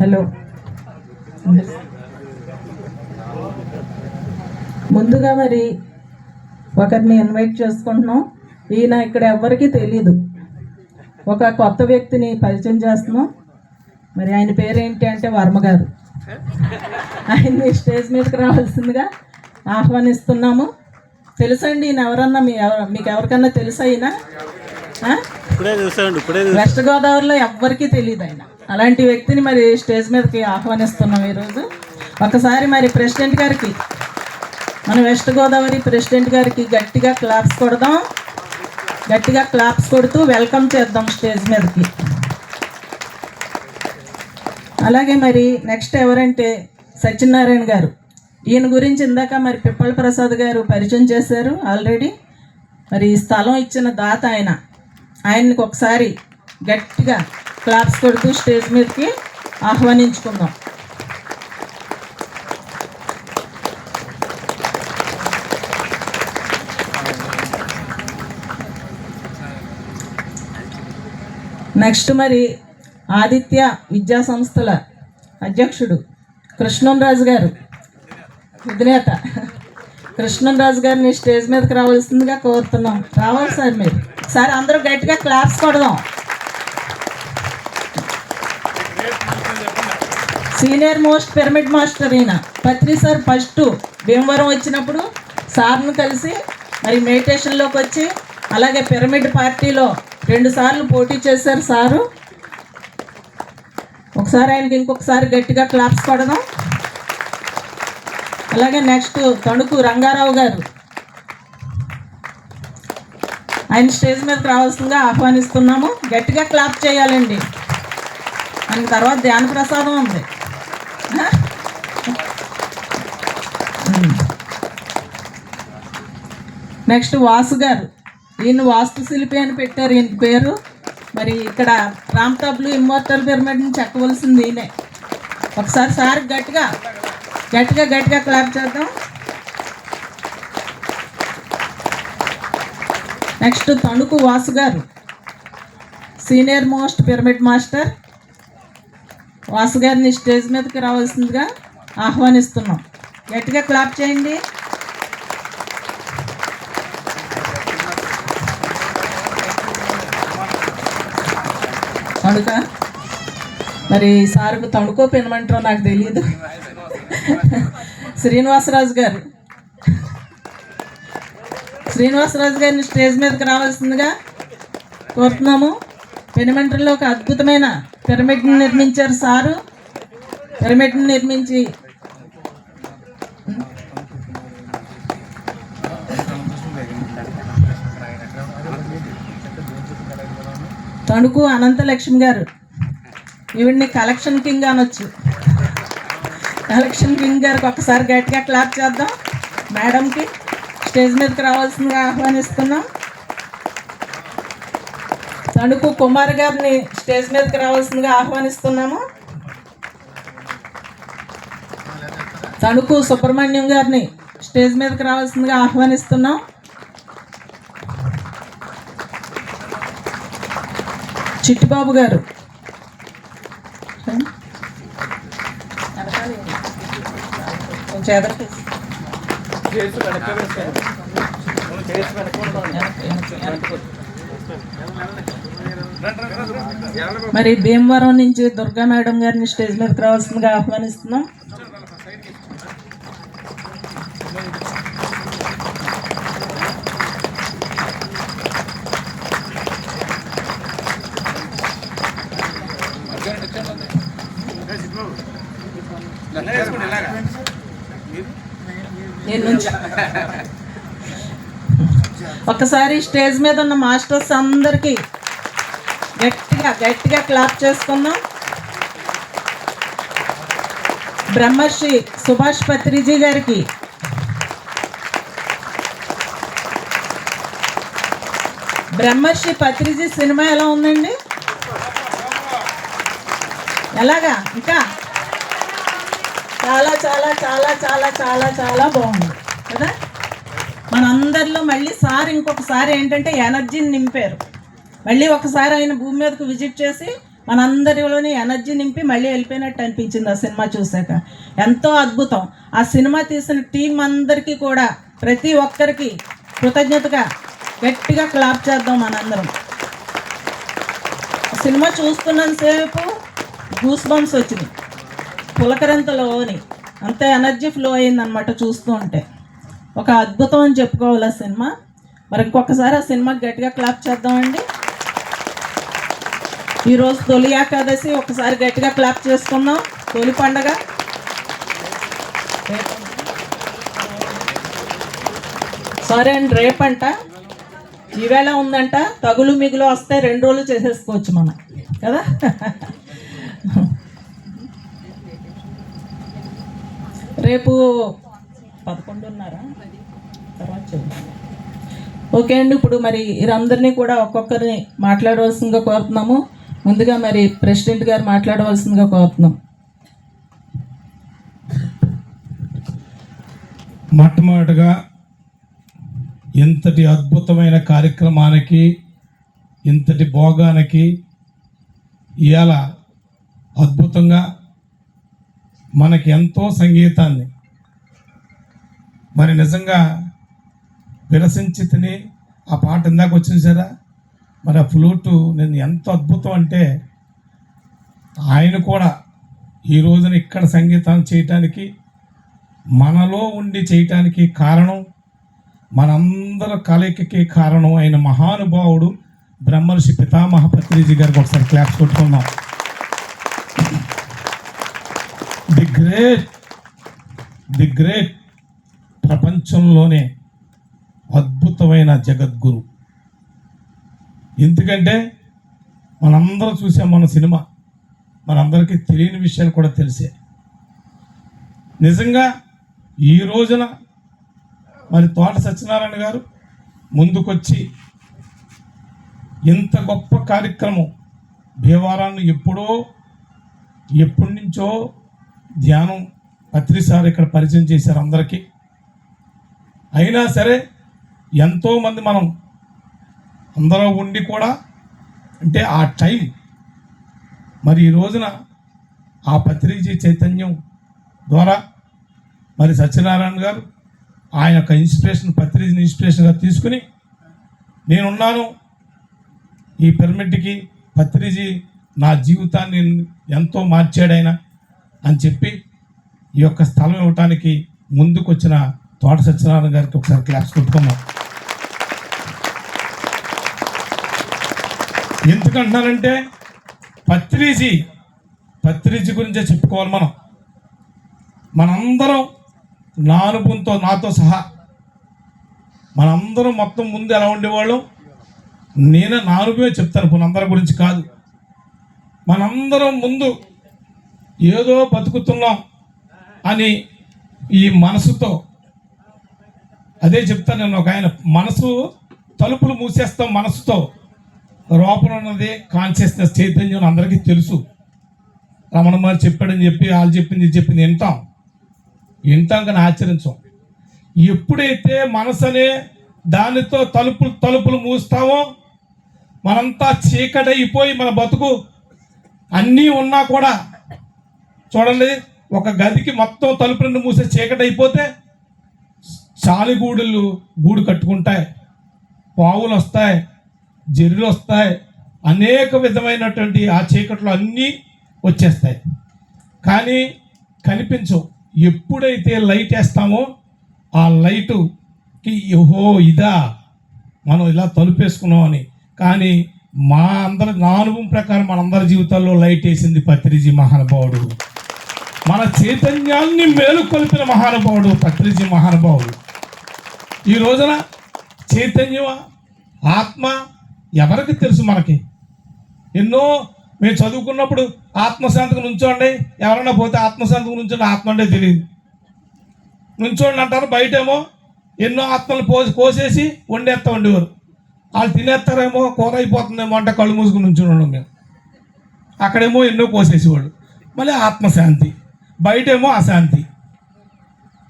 Hello, ముందుగా మరి ఒకరిని ఇన్వైట్ చేసుకుంటున్నాం. ఈయన ఇక్కడ ఎవరికి తెలీదు, ఒక కొత్త వ్యక్తిని పరిచయం చేస్తున్నాం. మరి ఆయన పేరేంటి అంటే వర్మ గారు. ఆయన్ని స్టేజ్ మీదకి రావాల్సిందిగా ఆహ్వానిస్తున్నాము. తెలుసండి ఈయన ఎవరన్నా మీకు ఎవరికన్నా తెలుసా? ఈయన వెస్ట్ గోదావరిలో ఎవ్వరికీ తెలియదు ఆయన. అలాంటి వ్యక్తిని మరి స్టేజ్ మీదకి ఆహ్వానిస్తున్నాం ఈరోజు. ఒకసారి మరి ప్రెసిడెంట్ గారికి, మన వెస్ట్ గోదావరి ప్రెసిడెంట్ గారికి గట్టిగా క్లాప్స్ కొడదాం. గట్టిగా క్లాప్స్ కొడుతూ వెల్కమ్ చేద్దాం స్టేజ్ మీదకి. అలాగే మరి నెక్స్ట్ ఎవరంటే సత్యనారాయణ గారు. ఈయన గురించి ఇందాక మరి పిప్పల ప్రసాద్ గారు పరిచయం చేశారు ఆల్రెడీ. మరి ఈ స్థలం ఇచ్చిన దాత ఆయనకి ఒకసారి గట్టిగా క్లాప్స్ కొడుతూ స్టేజ్ మీదకి ఆహ్వానించుకుందాం. నెక్స్ట్ మరి ఆదిత్య విద్యా సంస్థల అధ్యక్షుడు కృష్ణంరాజు గారు, అధినేత కృష్ణంరాజు గారిని స్టేజ్ మీదకి రావాల్సిందిగా కోరుతున్నాం. రావాలి సార్, మీరు సార్ అందరూ గట్టిగా క్లాప్స్ కొడదాం. సీనియర్ మోస్ట్ పిరమిడ్ మాస్టర్ ఈయన. పత్రి సార్ ఫస్ట్ భీమవరం వచ్చినప్పుడు సార్ను కలిసి మరి మెడిటేషన్లోకి వచ్చి, అలాగే పిరమిడ్ పార్టీలో 2 సార్లు పోటీ చేశారు సారు. ఒకసారి ఆయనకి ఇంకొకసారి గట్టిగా క్లాప్స్ కొడదాం. అలాగే నెక్స్ట్ తణుకు రంగారావు గారు, ఆయన స్టేజ్ మీదకి రావాల్సిందిగా ఆహ్వానిస్తున్నాము. గట్టిగా క్లాప్ చేయాలండి. మనకి తర్వాత ధ్యాన ప్రసాదం ఉంది. నెక్స్ట్ వాసు గారు. ఈయన వాస్తు శిల్పి అని పెట్టారు ఈయన పేరు. మరి ఇక్కడ రామ్తాబ్లు ఇమ్మోర్టల్ పిరమిడ్ని చెక్కవలసింది ఈయనే. ఒకసారి సార్ గట్టిగా గట్టిగా గట్టిగా క్లాప్ చేద్దాం. నెక్స్ట్ తణుకు వాసు గారు, senior most pyramid master. Vasu గారిని స్టేజ్ మీదకి రావాల్సిందిగా ఆహ్వానిస్తున్నాం. గట్టిగా క్లాప్ చేయండి. తణుక మరి సార్కు తణుకో పెనమంటారో నాకు తెలియదు. శ్రీనివాసరాజు గారు, శ్రీనివాసరాజు గారిని స్టేజ్ మీదకి రావాల్సిందిగా కోరుతున్నాము. పెనుమంటలో ఒక అద్భుతమైన పిరమిడ్ని నిర్మించారు సారు. పిరమిడ్ని నిర్మించి తణుకు అనంతలక్ష్మి గారు, ఈవిడ్ని కలెక్షన్ కింగ్ అనొచ్చు. కలెక్షన్ కింగ్ గారికి ఒకసారి గట్టిగా క్లాప్ చేద్దాం. మేడంకి స్టేజ్ మీదకి రావాల్సిందిగా ఆహ్వానిస్తున్నాం. తణుకు కుమార్ గారిని స్టేజ్ మీదకి రావాల్సిందిగా ఆహ్వానిస్తున్నాము. తణుకు సుబ్రహ్మణ్యం గారిని స్టేజ్ మీదకి రావాల్సిందిగా ఆహ్వానిస్తున్నాం. చిట్టిబాబు గారు, మరి భీమవరం నుంచి దుర్గా మేడం గారిని స్టేజ్ మీదకి రావాల్సిందిగా ఆహ్వానిస్తున్నాం. ఒకసారి స్టేజ్ మీద ఉన్న మాస్టర్స్ అందరికీ గట్టిగా గట్టిగా క్లాప్ చేసుకుందాం. బ్రహ్మర్షి సుభాష్ పత్రిజీ గారికి, బ్రహ్మర్షి పత్రిజీ సినిమా ఎలా ఉందండి? ఎలాగా? ఇంకా చాలా చాలా చాలా చాలా చాలా చాలా బాగుంది కదా. మనందరిలో మళ్ళీ సార్ ఇంకొకసారి ఏంటంటే ఎనర్జీని నింపారు. మళ్ళీ ఒకసారి ఆయన భూమి మీదకు విజిట్ చేసి మనందరిలోని ఎనర్జీ నింపి మళ్ళీ వెళ్ళిపోయినట్టు అనిపించింది ఆ సినిమా చూశాక. ఎంతో అద్భుతం. ఆ సినిమా తీసిన టీం అందరికీ కూడా ప్రతి ఒక్కరికి కృతజ్ఞతగా గట్టిగా క్లాప్ చేద్దాం మనందరం. సినిమా చూస్తున్నంతసేపు గూస్ బంప్స్ వచ్చినాయి, పులకరంతలోని అంత ఎనర్జీ ఫ్లో అయిందనమాట చూస్తూ ఉంటే. ఒక అద్భుతం అని చెప్పుకోవాలి ఆ సినిమా. మరి ఇంకొకసారి ఆ సినిమాకి గట్టిగా క్లాప్ చేద్దామండి. ఈరోజు తొలి ఏకాదశి, ఒకసారి గట్టిగా క్లాప్ చేసుకుందాం. తొలి పండగ సరే అండి, రేపంట, ఈవేళ ఉందంట. తగులు మిగులు వస్తే 2 రోజులు చేసేసుకోవచ్చు మనం కదా. రేపు 11:30 తర్వాత చూద్దాం. ఓకే అండి. ఇప్పుడు మరి వీరందరినీ కూడా ఒక్కొక్కరిని మాట్లాడవలసిందిగా కోరుతున్నాము. ముందుగా మరి ప్రెసిడెంట్ గారు మాట్లాడవలసిందిగా కోరుతున్నాం. మొట్టమొదటిగా ఇంతటి అద్భుతమైన కార్యక్రమానికి, ఇంతటి భోగానికి ఇవాళ అద్భుతంగా మనకి ఎంతో సంగీతాన్ని మరి నిజంగా విరసించి తిని ఆ పాట ఇందాక వచ్చింది సరే, మరి ఆ ఫ్లూటు నేను ఎంత అద్భుతం అంటే ఆయన కూడా ఈ రోజున ఇక్కడ సంగీతాన్ని చేయటానికి, మనలో ఉండి చేయటానికి కారణం, మనందరి కలయికకి కారణం అయిన మహానుభావుడు బ్రహ్మర్షి పితామహ పత్రిజీ గారికి ఒకసారి క్లాప్స్ కొట్టుకుందాం. ది గ్రేట్ ప్రపంచంలోనే అద్భుతమైన జగద్గురు. ఎందుకంటే మనందరం చూసాం మన సినిమా, మనందరికీ తెలియని విషయాలు కూడా తెలిసే. నిజంగా ఈ రోజున మరి తోట సత్యనారాయణ గారు ముందుకొచ్చి ఇంత గొప్ప కార్యక్రమం, భీమవరాన్ని ఎప్పటి నుంచో ధ్యానం పత్రిసారి ఇక్కడ పరిచయం చేశారు అందరికీ. అయినా సరే ఎంతోమంది మనం అందరూ ఉండి కూడా అంటే ఆ టైం మరి ఈ రోజున ఆ పత్రిజీ చైతన్యం ద్వారా మరి సత్యనారాయణ గారు ఆయన యొక్క ఇన్స్పిరేషన్, పత్రిజీని ఇన్స్పిరేషన్గా తీసుకుని నేనున్నాను ఈ పిరమిడ్కి, పత్రిజీ నా జీవితాన్ని ఎంతో మార్చాడైనా అని చెప్పి ఈ యొక్క స్థలం ఇవ్వటానికి ముందుకు వచ్చిన తోట సత్యనారాయణ గారికి ఒకసారి క్లాప్స్ కొట్టుకున్నాం. ఎందుకంటున్నానంటే పత్రిజీ గురించే చెప్పుకోవాలి మనం. మనందరం నా అనుభవంతో, నాతో సహా మనందరం మొత్తం ముందు ఎలా ఉండేవాళ్ళం, నేను నా అనుభవమే చెప్తాను, ఇప్పుడు అందరి గురించి కాదు. మనందరం ముందు ఏదో బతుకుతున్నాం అని ఈ మనసుతో, అదే చెప్తాను నేను. ఒక ఆయన మనసు తలుపులు మూసేస్తాం మనసుతో, లోపల ఉన్నది కాన్షియస్నెస్ చైతన్యం అందరికీ తెలుసు. రమణ మహర్షి చెప్పాడని చెప్పి వాళ్ళు చెప్పింది చెప్పింది వింటాం కానీ ఆచరించాం. ఎప్పుడైతే మనసు అనే దానితో తలుపులు మూస్తామో మనంతా చీకటైపోయి మన బతుకు అన్నీ ఉన్నా కూడా, చూడండి, ఒక గదికి మొత్తం తలుపులను మూసే చీకటి అయిపోతే గూడు కట్టుకుంటాయి, పావులు వస్తాయి, జర్రులు వస్తాయి, అనేక విధమైనటువంటి ఆ చీకట్లో అన్నీ వచ్చేస్తాయి, కానీ కనిపించవు. ఎప్పుడైతే లైట్ వేస్తామో ఆ లైటుకి ఓహో ఇదా మనం ఇలా తలుపేసుకున్నాం అని. కానీ నా అనుభవం ప్రకారం మనందరి జీవితాల్లో లైట్ వేసింది పత్రిజీ మహానుభావుడు. మన చైతన్యాన్ని మేలుకొల్పిన మహానుభావుడు పత్రిజీ మహానుభావుడు. ఈ రోజున చైతన్యం, ఆత్మ ఎవరికి తెలుసు? మనకి ఎన్నో మేము చదువుకున్నప్పుడు ఆత్మశాంతికి నుంచోండి, ఎవరైనా పోతే ఆత్మశాంతికి నుంచోండి, ఆత్మ అంటే తెలియదు, నుంచోండి అంటారు. బయటేమో ఎన్నో ఆత్మలు కోసేసి వండేస్తా ఉండేవారు. వాళ్ళు తినేస్తారేమో, కూర అయిపోతుందేమో అంటే కళ్ళు మూసుకుని నుంచున్నాం మేము. అక్కడేమో ఎన్నో కోసేసేవాడు. మళ్ళీ ఆత్మశాంతి, బయటేమో అశాంతి.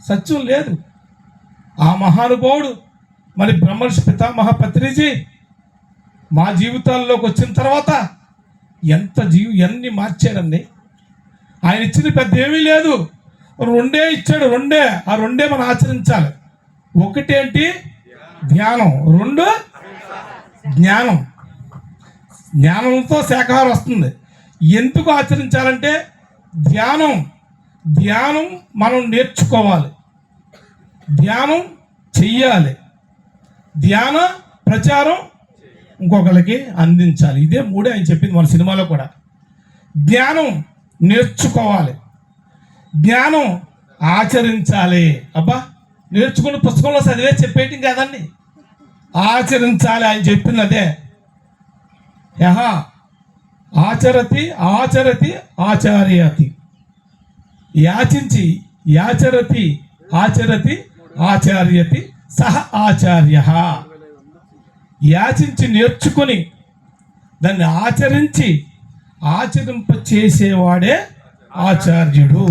సత్యం లేదు. ఆ మహానుభావుడు మరి బ్రహ్మర్షి పితామహ పత్రిజీ మా జీవితాల్లోకి వచ్చిన తర్వాత ఎన్ని మార్చాడండి. ఆయన ఇచ్చింది పెద్ద ఏమీ లేదు, రెండే ఇచ్చాడు. ఆ రెండే మనం ఆచరించాలి. ఒకటేంటి? ధ్యానం. రెండు జ్ఞానం. జ్ఞానంతో శాఖాహారం వస్తుంది. ఎందుకు ఆచరించాలంటే ధ్యానం మనం నేర్చుకోవాలి, ధ్యానం చెయ్యాలి, ధ్యాన ప్రచారం ఇంకొకరికి అందించాలి. ఇదే మూడే ఆయన చెప్పింది మన సినిమాలో కూడా. జ్ఞానం నేర్చుకోవాలి, జ్ఞానం ఆచరించాలి. అబ్బా, నేర్చుకుని పుస్తకంలో చదివే చెప్పేయటం కాదండి, ఆచరించాలి. ఆయన చెప్పింది అదే. ఆచరతి ఆచార్యతి, యాచరతి ఆచార్యతి సహ ఆచార్య. యాచించి నేర్చుకుని దాన్ని ఆచరింప చేసేవాడే ఆచార్యుడు.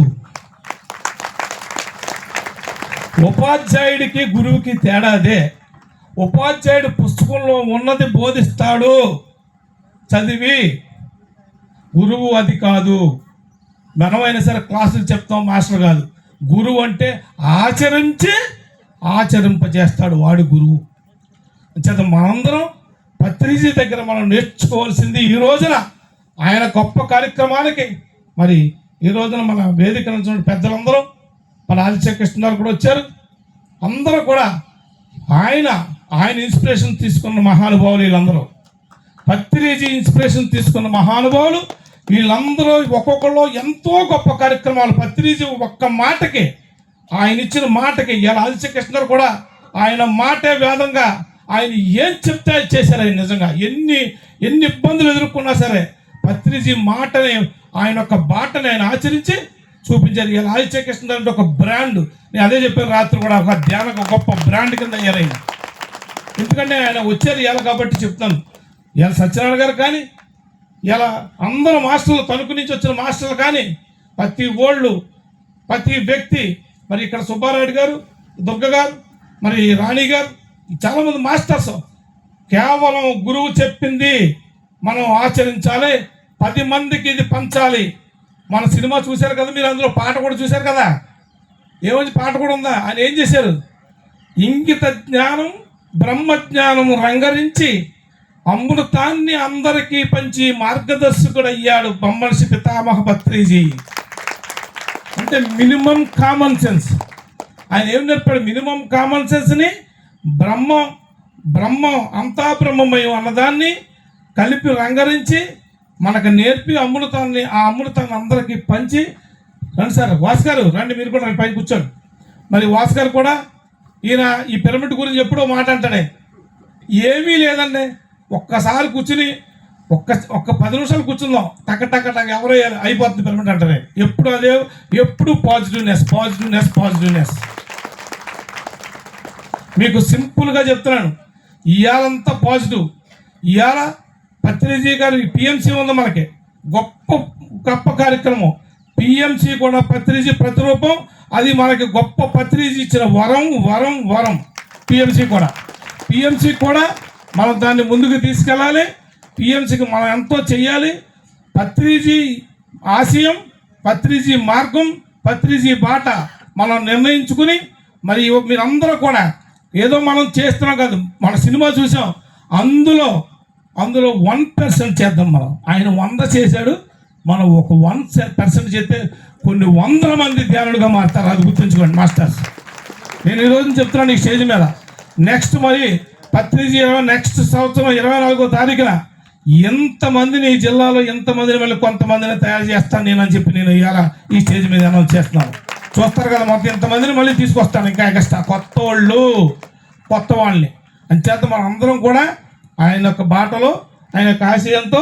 ఉపాధ్యాయుడికి గురువుకి తేడా అదే. ఉపాధ్యాయుడు పుస్తకంలో ఉన్నది బోధిస్తాడు చదివి, గురువు అది కాదు. మనమైనా సరే క్లాసులు చెప్తాం, మాస్టర్ కాదు. గురువు అంటే ఆచరింపజేస్తాడు, వాడు గురువు. చేత మనందరం పత్రిజీ దగ్గర మనం నేర్చుకోవాల్సింది ఈ రోజున. ఆయన గొప్ప కార్యక్రమానికి మరి ఈ రోజున మన వేదిక నుంచి పెద్దలందరూ, మన ఆదిత్య కృష్ణ గారు కూడా వచ్చారు. అందరూ కూడా ఆయన ఇన్స్పిరేషన్ తీసుకున్న మహానుభావులు వీళ్ళందరూ. పత్రిజీ ఇన్స్పిరేషన్ తీసుకున్న మహానుభావులు వీళ్ళందరూ. ఒక్కొక్కళ్ళు ఎంతో గొప్ప కార్యక్రమాలు. పత్రిజీ ఒక్క మాటకి, ఆయన ఇచ్చిన మాటకి, ఇలా ఆదిత్య కృష్ణ గారు కూడా ఆయన మాటే వేదంగా, ఆయన ఏం చెప్తే చేశారు. ఆయన నిజంగా ఎన్ని ఇబ్బందులు ఎదుర్కొన్నా సరే పత్రిజీ మాటని, ఆయన ఒక బాటని ఆయన ఆచరించి చూపించారు. ఇలా ఆదిత్య కృష్ణ గారు అంటే ఒక బ్రాండ్. నేను అదే చెప్పాను రాత్రి కూడా, ఒక ధ్యానం గొప్ప బ్రాండ్ కింద అయ్యారైంది. ఎందుకంటే ఆయన వచ్చారు ఇలా కాబట్టి చెప్తాను. ఇలా సత్యనారాయణ గారు కానీ, ఇలా అందరూ మాస్టర్లు, తణుకు నుంచి వచ్చిన మాస్టర్లు కానీ, ప్రతి వ్యక్తి, మరి ఇక్కడ సుబ్బారాయుడు గారు, దుర్గ గారు, మరి రాణి గారు, చాలామంది మాస్టర్స్. కేవలం గురువు చెప్పింది మనం ఆచరించాలి, 10 మందికి ఇది పంచాలి. మన సినిమా చూశారు కదా మీరు, అందులో పాట కూడా చూశారు కదా. ఏమని పాట కూడా ఉందా? ఆయన ఏం చేశారు? ఇంగిత జ్ఞానం బ్రహ్మజ్ఞానం రంగరించి అమృతాన్ని అందరికీ పంచి మార్గదర్శకుడు అయ్యాడు బ్రహ్మర్షి పితామహ పత్రిజీ. అంటే మినిమం కామన్ సెన్స్. ఆయన ఏం నేర్పాడు? మినిమం కామన్ సెన్స్ని బ్రహ్మం అంతా బ్రహ్మమయం అన్నదాన్ని కలిపి రంగరించి మనకు నేర్పి ఆ అమృతాన్ని అందరికీ పంచి. రండి సార్, వాస్ గారు రండి, మీరు కూడా పైన కూర్చోండి. మరి వాస్ గారు కూడా ఈయన ఈ పిరమిడ్ గురించి ఎప్పుడో మాట అంటాడే. ఏమీ లేదండి, ఒక్కసారి కూర్చుని ఒక్క 10 నిమిషాలు కూర్చుందాం, టక ఎవరో అయిపోతుంది పిరమిడ్ అంటారే. ఎప్పుడు పాజిటివ్నెస్. మీకు సింపుల్గా చెప్తున్నాను, ఇవాళంతా పాజిటివ్. ఇవాళ పత్రిజీ గారు పిఎంసి ఉంది మనకి, గొప్ప కార్యక్రమం. పిఎంసి కూడా పత్రిజీ ప్రతిరూపం. అది మనకి గొప్ప పత్రిజీ ఇచ్చిన వరం. పిఎంసి కూడా మనం దాన్ని ముందుకు తీసుకెళ్ళాలి. పిఎంసికి మనం ఎంతో చెయ్యాలి. పత్రిజీ ఆశయం, పత్రిజీ మార్గం, పత్రిజీ బాట మనం నిర్ణయించుకుని, మరి మీరందరూ కూడా ఏదో మనం చేస్తున్నాం కాదు, మన సినిమా చూసాం, అందులో 1% చేద్దాం. మనం ఆయన 100 చేశాడు, మనం ఒక 1% చేస్తే కొన్ని 100 మంది ధ్యానులుగా మారుతారు. అది గుర్తుంచుకోండి మాస్టర్స్. నేను ఈరోజు చెప్తున్నాను ఈ స్టేజ్ మీద. నెక్స్ట్ మరి పత్రిజీ నెక్స్ట్ సంవత్సరం 24వ తారీఖున ఎంతమందిని ఈ జిల్లాలో ఎంతమందిని మళ్ళీ కొంతమందిని తయారు చేస్తాను నేను అని చెప్పి నేను ఇవాళ ఈ స్టేజ్ మీద అనౌన్స్ చేస్తున్నాను. చూస్తారు కదా, మొత్తం ఎంతమందిని మళ్ళీ తీసుకొస్తాను, ఇంకా ఎక్స్ట్రా కొత్త వాళ్ళని. అంచేత మనం అందరం కూడా ఆయన యొక్క బాటలో, ఆయన యొక్క ఆశయంతో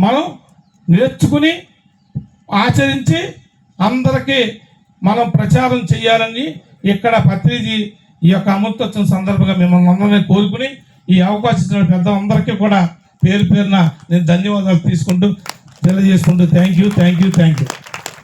మనం నేర్చుకుని ఆచరించి అందరికీ మనం ప్రచారం చేయాలని ఇక్కడ పత్రిజీ ఈ యొక్క అమృతోత్సవం సందర్భంగా మిమ్మల్ని అందరినీ కోరుకుని ఈ అవకాశం ఇచ్చిన పెద్దలందరికీ కూడా పేరున నేను ధన్యవాదాలు తెలియజేసుకుంటూ థ్యాంక్ యూ.